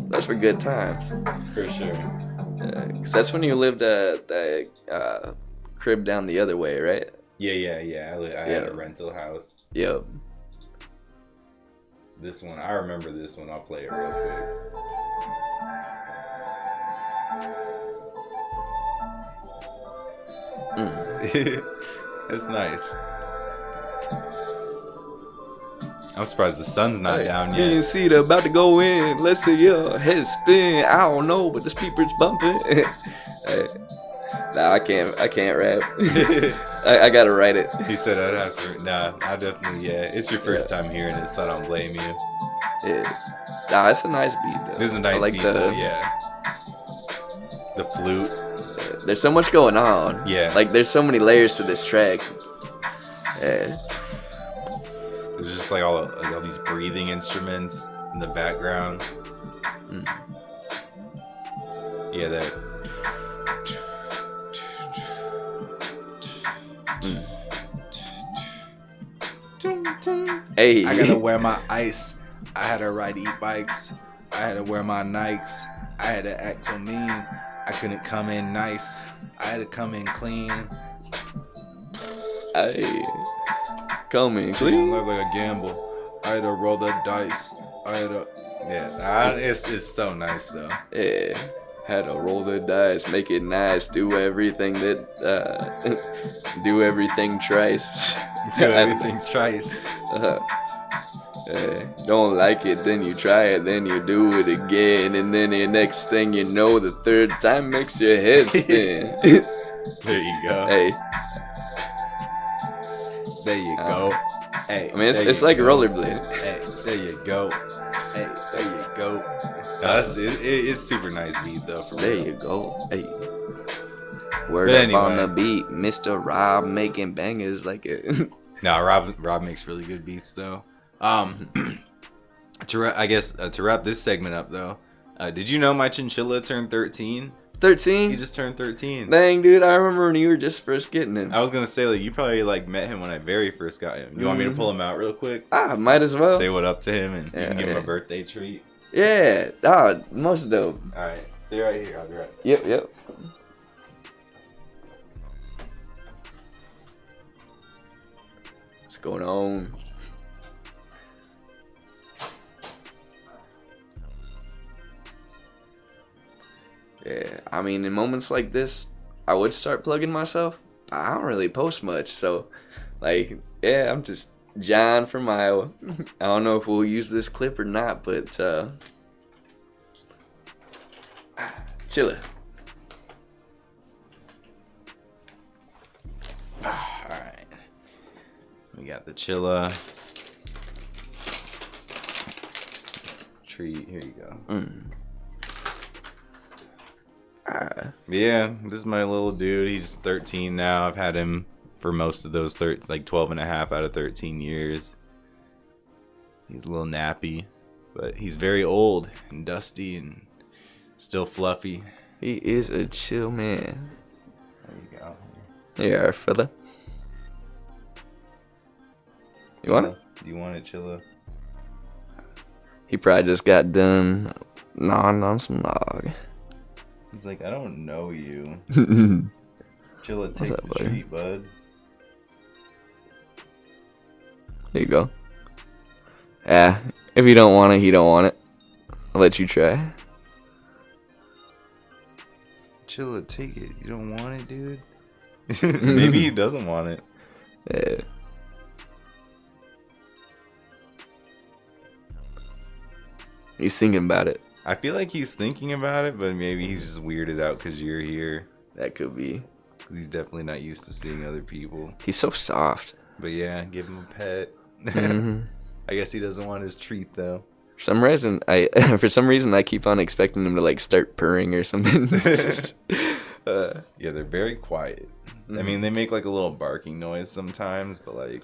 Those were good times. For sure. Cause that's when you lived at the crib down the other way, right? Yeah. I had a rental house. Yep. This one, I remember this one. I'll play it real quick. It's nice. I'm surprised the sun's not down yet. You see they're about to go in. Let's see your head spin. I don't know, but the speaker's bumping. Nah, I can't rap. I gotta write it. He said I'd have to. Nah, I definitely. Yeah, it's your first time hearing it, so I don't blame you. Yeah. Nah, it's a nice beat though. It's a nice beat though. Yeah. The flute. There's so much going on. Yeah. Like, there's so many layers to this track. Yeah. There's just, like, all these breathing instruments in the background. Yeah, that. Hey. I gotta wear my ice. I had to ride e-bikes. I had to wear my Nikes. I had to act so mean. I couldn't come in nice. I had to come in clean. Hey, come in clean. Look like a gamble. I had to roll the dice. I had to. Yeah, it's so nice though. Yeah, had to roll the dice, make it nice, do everything that, do everything trice. Do everything trice. Don't like it, then you try it, then you do it again, and then the next thing you know, the third time makes your head spin. There you go. Hey. There you go. Hey. I mean, it's like rollerblading. Hey, there you go. Hey, there you go. No, it's super nice beat though. For there real. You go. Hey. Word But up anyway. on the beat, Mr. Rob making bangers like it. No, Rob makes really good beats though. To wrap this segment up though, did you know my chinchilla turned 13? 13? He just turned 13. Dang, dude, I remember when you were just first getting him. I was gonna say, like, you probably like met him when I very first got him. You want me to pull him out real quick? Might as well. Say what up to him, and you can give him a birthday treat. Yeah, most dope. All right, stay right here. I'll be right back. Yep. What's going on? Yeah, I mean, in moments like this, I would start plugging myself. I don't really post much, so, like, yeah, I'm just John from Iowa. I don't know if we'll use this clip or not, but, chilla. Alright. We got the chilla. Treat. Here you go. Yeah, this is my little dude. He's 13 now. I've had him for most of those 12 and a half out of 13 years. He's a little nappy, but he's very old and dusty and still fluffy. He is a chill man. There you go. Here you are, fella. You want it? Do you want it, Chilla? He probably just got done gnawing on some nog. He's like, I don't know you. Chilla, take that, the buddy? treat, bud. There you go. Yeah, if you don't want it, he don't want it. I'll let you try. Chilla, take it. You don't want it, dude? Maybe he doesn't want it. Yeah. He's thinking about it. I feel like he's thinking about it, but maybe he's just weirded out because you're here. That could be. Because he's definitely not used to seeing other people. He's so soft. But yeah, give him a pet. I guess he doesn't want his treat though. For some reason, I keep on expecting him to like start purring or something. Yeah, they're very quiet. I mean, they make like a little barking noise sometimes, but like,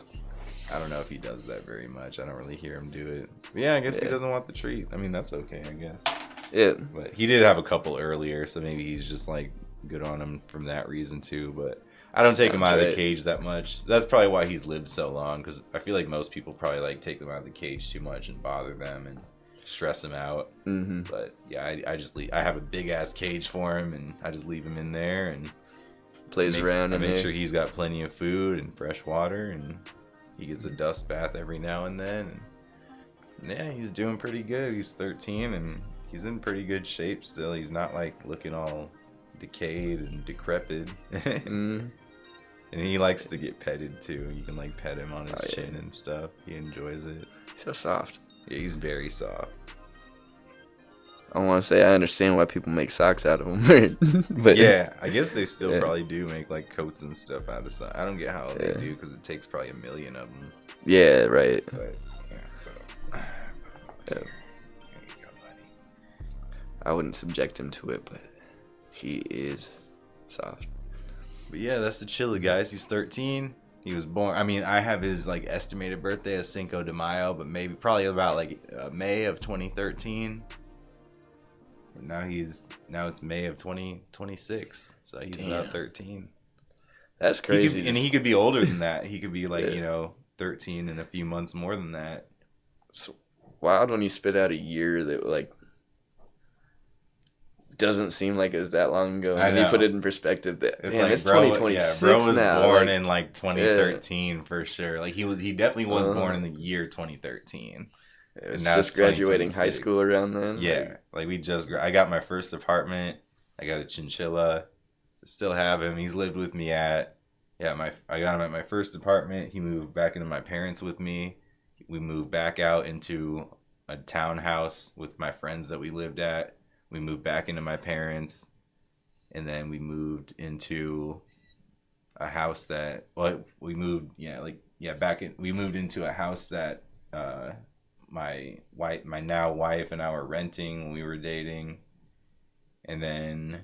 I don't know if he does that very much. I don't really hear him do it. But yeah, I guess he doesn't want the treat. I mean, that's okay, I guess. Yeah. But he did have a couple earlier, so maybe he's just like good on him from that reason too. But I don't take him out of the cage that much. That's probably why he's lived so long, because I feel like most people probably like take them out of the cage too much and bother them and stress them out. But yeah, I just leave. I have a big ass cage for him, and I just leave him in there and plays around. I make sure he's got plenty of food and fresh water, and he gets a dust bath every now and then. And yeah, he's doing pretty good. He's 13 and he's in pretty good shape still. He's not like looking all decayed and decrepit. And he likes to get petted too. You can like pet him on his chin and stuff. He enjoys it. He's so soft. Yeah, he's very soft. I don't want to say I understand why people make socks out of them, but yeah, I guess they still probably do make like coats and stuff out of socks. I don't get how they do, because it takes probably 1 million of them. Yeah, right. But yeah. There you go, buddy. I wouldn't subject him to it, but he is soft. But yeah, that's the Chilla, guys. He's 13. He was born. I mean, I have his like estimated birthday as Cinco de Mayo, but probably about like May of 2013. And now it's May of 2026, so he's about 13. That's crazy. And he could be older than that. He could be like 13 in a few months more than that. It's wild when you spit out a year that like doesn't seem like it was that long ago. And you put it in perspective. It's 2026 bro was now. born in like 2013 for sure. Like he definitely was born in the year 2013. It was just graduating high school around then. Yeah, like I got my first apartment. I got a chinchilla. Still have him. He's lived with me I got him at my first apartment. He moved back into my parents with me. we moved back out into a townhouse with my friends that we lived at. We moved back into my parents, and then we moved into a house that we moved we moved into a house that my now wife and I were renting when we were dating, and then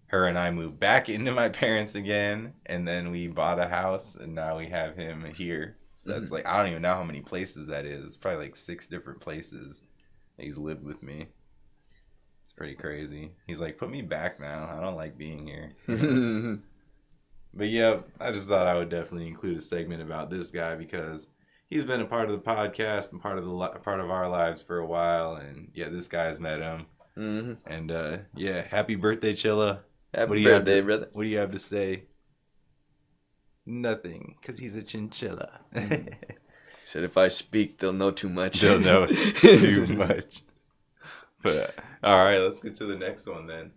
her and I moved back into my parents again, and then we bought a house, and now we have him here. So that's like, I don't even know how many places that is. It's probably like 6 different places that he's lived with me. It's pretty crazy. He's like, put me back now. I don't like being here. But yeah, I just thought I would definitely include a segment about this guy because he's been a part of the podcast and part of our lives for a while. And yeah, this guy's met him. Mm-hmm. And yeah, happy birthday, Chilla. Happy birthday, brother. What do you have to say? Nothing, because he's a chinchilla. Said if I speak, they'll know too much. They'll know too much. But all right, let's get to the next one then.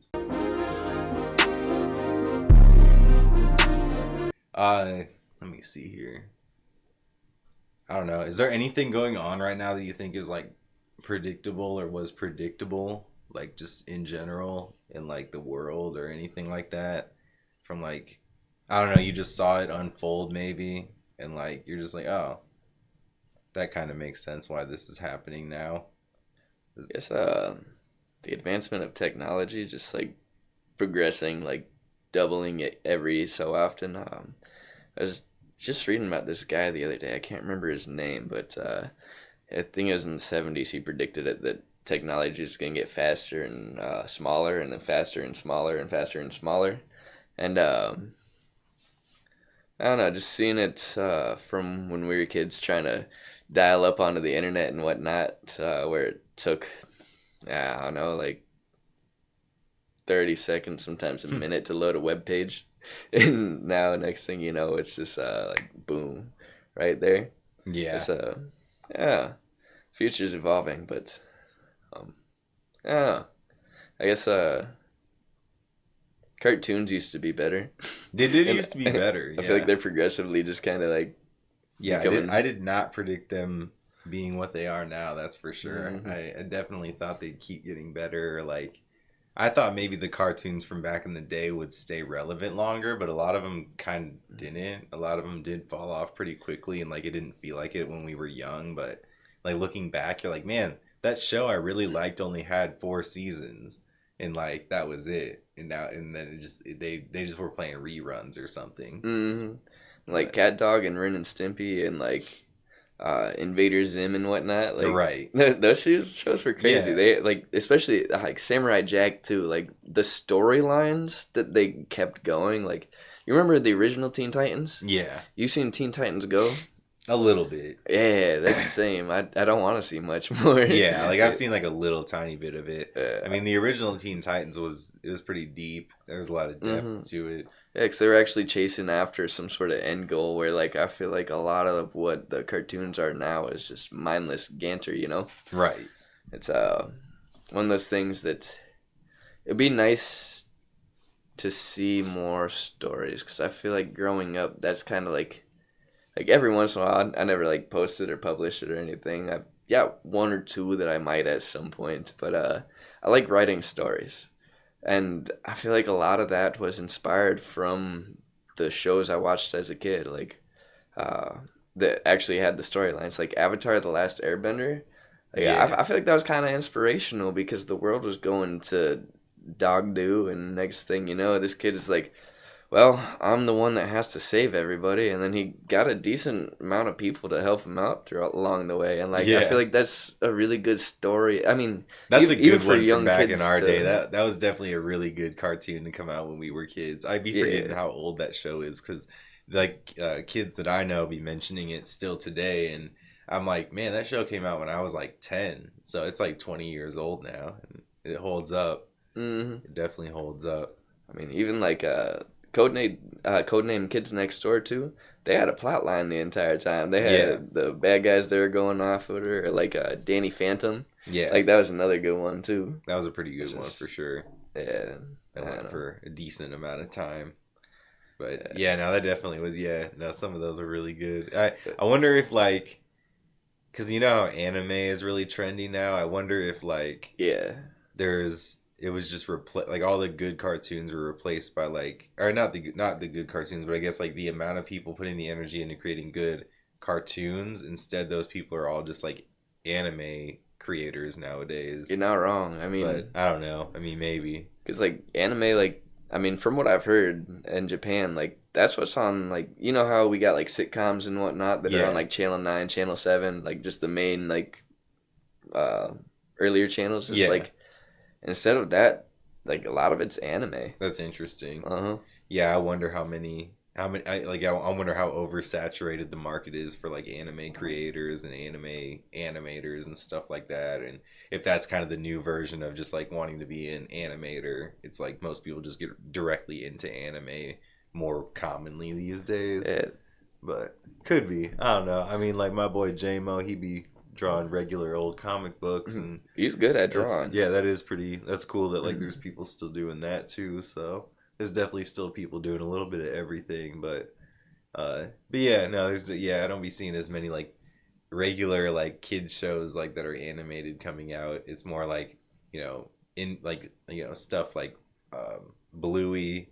Let me see here. I don't know. Is there anything going on right now that you think is like predictable or was predictable, like just in general in like the world or anything like that? From like, I don't know, you just saw it unfold maybe, and like you're just like, oh, that kind of makes sense why this is happening now. I guess the advancement of technology just like progressing, like doubling it every so often. I was just reading about this guy the other day. I can't remember his name, but I think it was in the 70s. He predicted it that technology is going to get faster and smaller, and then faster and smaller and faster and smaller. And I don't know, just seeing it from when we were kids trying to dial up onto the internet and whatnot, where it took, I don't know, like 30 seconds, sometimes a minute to load a web page. And now, next thing you know, it's just like boom, right there. Yeah. It's yeah, future's evolving, but yeah, I guess cartoons used to be better. They did used to be better. I feel like they're progressively just kind of like. Yeah, I did not predict them being what they are now. That's for sure. Mm-hmm. I definitely thought they'd keep getting better. Like, I thought maybe the cartoons from back in the day would stay relevant longer, but a lot of them kind of didn't. A lot of them did fall off pretty quickly, and like it didn't feel like it when we were young. But like looking back, you're like, man, that show I really liked only had 4 seasons, and like that was it. And then it just they just were playing reruns or something. Mm-hmm. Like Cat Dog and Ren and Stimpy and like Invader Zim and whatnot. Like, right. Those shows were crazy. Yeah. They like, especially like Samurai Jack too. Like the storylines that they kept going. Like, you remember the original Teen Titans? Yeah. You seen Teen Titans Go? A little bit. Yeah, that's the same. I don't want to see much more. Yeah, like I've seen like a little tiny bit of it. I mean, the original Teen Titans was pretty deep. There was a lot of depth to it. Yeah, because they were actually chasing after some sort of end goal where, like, I feel like a lot of what the cartoons are now is just mindless ganter, you know? Right. It's one of those things that it'd be nice to see more stories, because I feel like growing up, that's kind of like every once in a while, I never, like, post it or publish it or anything. I've got 1 or 2 that I might at some point, but I like writing stories. And I feel like a lot of that was inspired from the shows I watched as a kid, like that actually had the storylines, like Avatar: The Last Airbender. Like, yeah, I feel like that was kind of inspirational because the world was going to dog do, and next thing you know, this kid is like, well, I'm the one that has to save everybody, and then he got a decent amount of people to help him out along the way, and like I feel like that's a really good story. I mean, that's a good one from back in our day. That was definitely a really good cartoon to come out when we were kids. I'd be forgetting how old that show is because like kids that I know be mentioning it still today, and I'm like, man, that show came out when I was like 10, so it's like 20 years old now, and it holds up. Mm-hmm. It definitely holds up. I mean, even like Codename Kids Next Door too. They had a plot line the entire time. They had the bad guys that were going off with her, like Danny Phantom. Yeah, like that was another good one too. That was a pretty good one for sure. Yeah, that went for a decent amount of time. But no, that definitely was. Yeah, no, some of those are really good. I wonder if like, because you know how anime is really trendy now. I wonder if like it was just like all the good cartoons were replaced by like, or not the good cartoons, but I guess like the amount of people putting the energy into creating good cartoons. Instead, those people are all just like anime creators nowadays. You're not wrong. I mean, but I don't know. I mean, maybe because like anime, like I mean, from what I've heard in Japan, like that's what's on. Like you know how we got like sitcoms and whatnot that are on like Channel 9, Channel 7, like just the main like earlier channels. It's like instead of that, like a lot of it's anime. That's interesting. Uh-huh. Yeah, I wonder how many. I wonder how oversaturated the market is for like anime creators and anime animators and stuff like that, and if that's kind of the new version of just like wanting to be an animator. It's like most people just get directly into anime more commonly these days. Yeah. But could be. I don't know. I mean, like my boy J-Mo, he be drawing regular old comic books, and he's good at drawing. Yeah, that's cool that like there's people still doing that too. So there's definitely still people doing a little bit of everything, but yeah, no, I don't be seeing as many like regular like kids shows like that are animated coming out. It's more like, in like, stuff like Bluey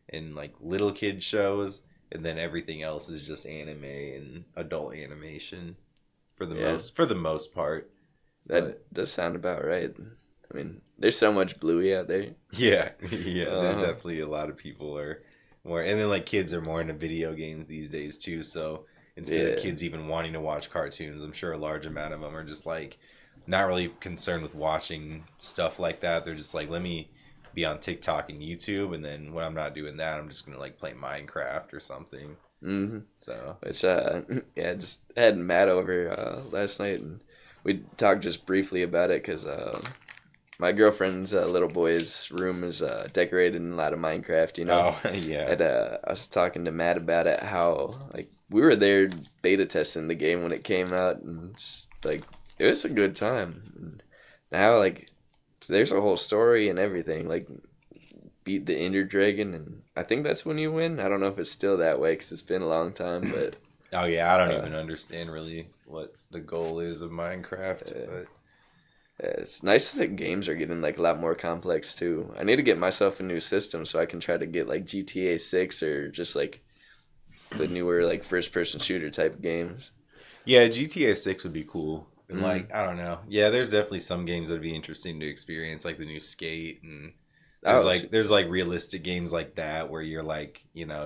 and like little kid shows, and then everything else is just anime and adult animation for the most part. That does sound about right. I mean, there's so much Bluey out there. Yeah, there's definitely a lot of people are more, and then like kids are more into video games these days too. So instead of kids even wanting to watch cartoons, I'm sure a large amount of them are just like not really concerned with watching stuff like that. They're just like, let me be on TikTok and YouTube, and then when I'm not doing that, I'm just gonna like play Minecraft or something. Mm-hmm. So which just had Matt over last night, and we talked just briefly about it because my girlfriend's little boy's room is decorated in a lot of Minecraft, you know. Oh, yeah. And I was talking to Matt about it, how like we were there beta testing the game when it came out, and just, like it was a good time. And now like there's a whole story and everything. Like beat the Ender Dragon, and I think that's when you win. I don't know if it's still that way because it's been a long time, but. Oh yeah, I don't even understand really what the goal is of Minecraft, but. It's nice that games are getting like a lot more complex too. I need to get myself a new system so I can try to get like GTA 6 or just like the newer like first person shooter type games. Yeah, GTA 6 would be cool. And like, I don't know. Yeah, there's definitely some games that'd be interesting to experience, like the new Skate, and there's like realistic games like that where you're like,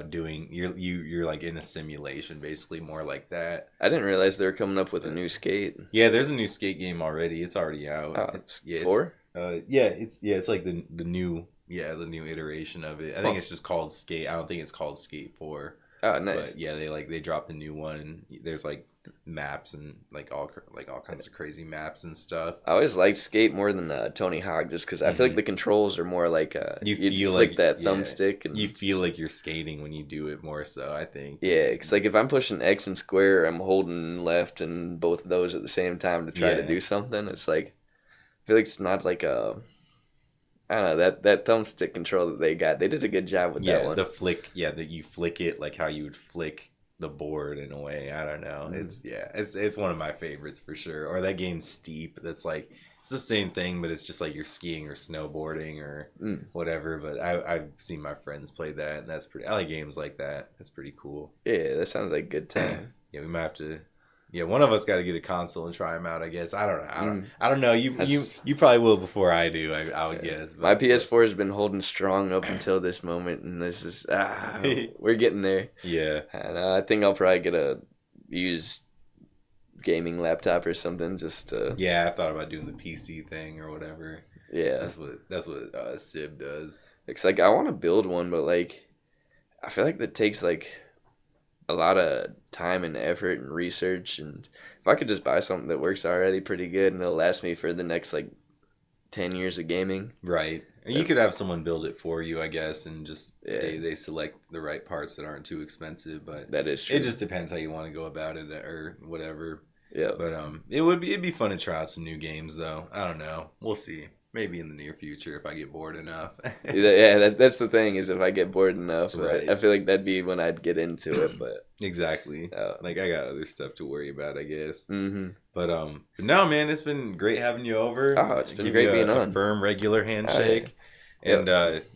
doing you're like in a simulation basically, more like that. I didn't realize they were coming up with a new Skate. Yeah, there's a new Skate game already. It's already out. Oh, it's 4? It's like the new new iteration of it. I think it's just called Skate. I don't think it's called Skate 4. Oh, nice. But yeah, they dropped a new one, and there's like maps and like all kinds of crazy maps and stuff. I always liked Skate more than Tony Hawk, just because I feel like the controls are more like you feel flick like that thumbstick, and you feel like you're skating when you do it more so. I think. Yeah, because like if I'm pushing X and square, I'm holding left and both of those at the same time to try to do something. It's like I feel like it's not like a. I don't know, that thumbstick control that they got. They did a good job with that one. The flick. Yeah, that you flick it like how you would flick the board in a way. I don't know. It's one of my favorites for sure. Or that game Steep. That's like it's the same thing, but it's just like you're skiing or snowboarding or whatever. But I've seen my friends play that, and that's pretty. I like games like that. That's pretty cool. Yeah, that sounds like a good time. Yeah, we might have to. Yeah, one of us got to get a console and try them out. I guess I don't know. You probably will before I do. I would guess. But, my PS4 has been holding strong up until this moment, and this is we're getting there. Yeah, and I think I'll probably get a used gaming laptop or something just to. Yeah, I thought about doing the PC thing or whatever. Yeah, that's what Sib does. It's like I want to build one, but like I feel like that takes like a lot of time and effort and research, and if I could just buy something that works already pretty good and it'll last me for the next like 10 years of gaming. Right. Or you could have someone build it for you, I guess, and just they select the right parts that aren't too expensive, but that is true. It just depends how you want to go about it or whatever. Yeah. But it'd be fun to try out some new games though. I don't know. We'll see. Maybe in the near future if I get bored enough. Yeah, that's the thing is if I get bored enough, Right. I feel like that'd be when I'd get into it. But exactly. Like I got other stuff to worry about, I guess. Mm-hmm. But no, man, it's been great having you over. Oh, it's been great being on. A firm, regular handshake. And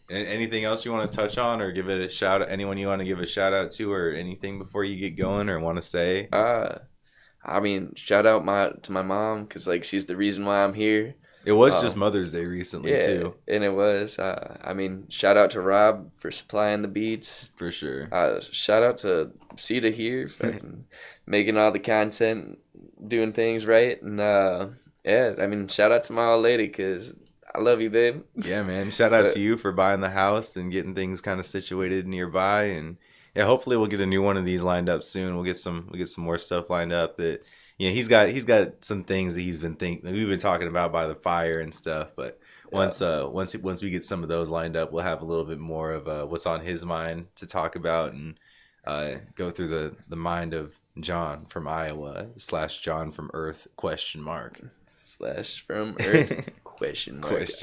anything else you want to touch on, or give it a shout out? Anyone you want to give a shout out to, or anything before you get going, or want to say? I mean, shout out to my mom because like she's the reason why I'm here. It was just Mother's Day recently too, and it was. I mean, shout out to Rob for supplying the beats. For sure. Shout out to Sita here for making all the content, doing things right, and yeah. I mean, shout out to my old lady because I love you, babe. Yeah, man. Shout out to you for buying the house and getting things kind of situated nearby, and yeah, hopefully we'll get a new one of these lined up soon. We'll get some more stuff lined up that. Yeah, he's got some things that we've been talking about by the fire and stuff. But once we get some of those lined up, we'll have a little bit more of what's on his mind to talk about and go through the mind of John from Iowa / John from Earth ? / from Earth ?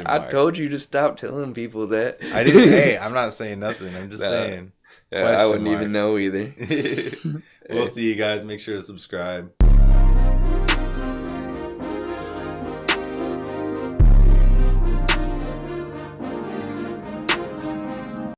I told you to stop telling people that. I didn't. Hey, I'm not saying nothing. I'm just saying. I wouldn't even know either. We'll see you guys. Make sure to subscribe.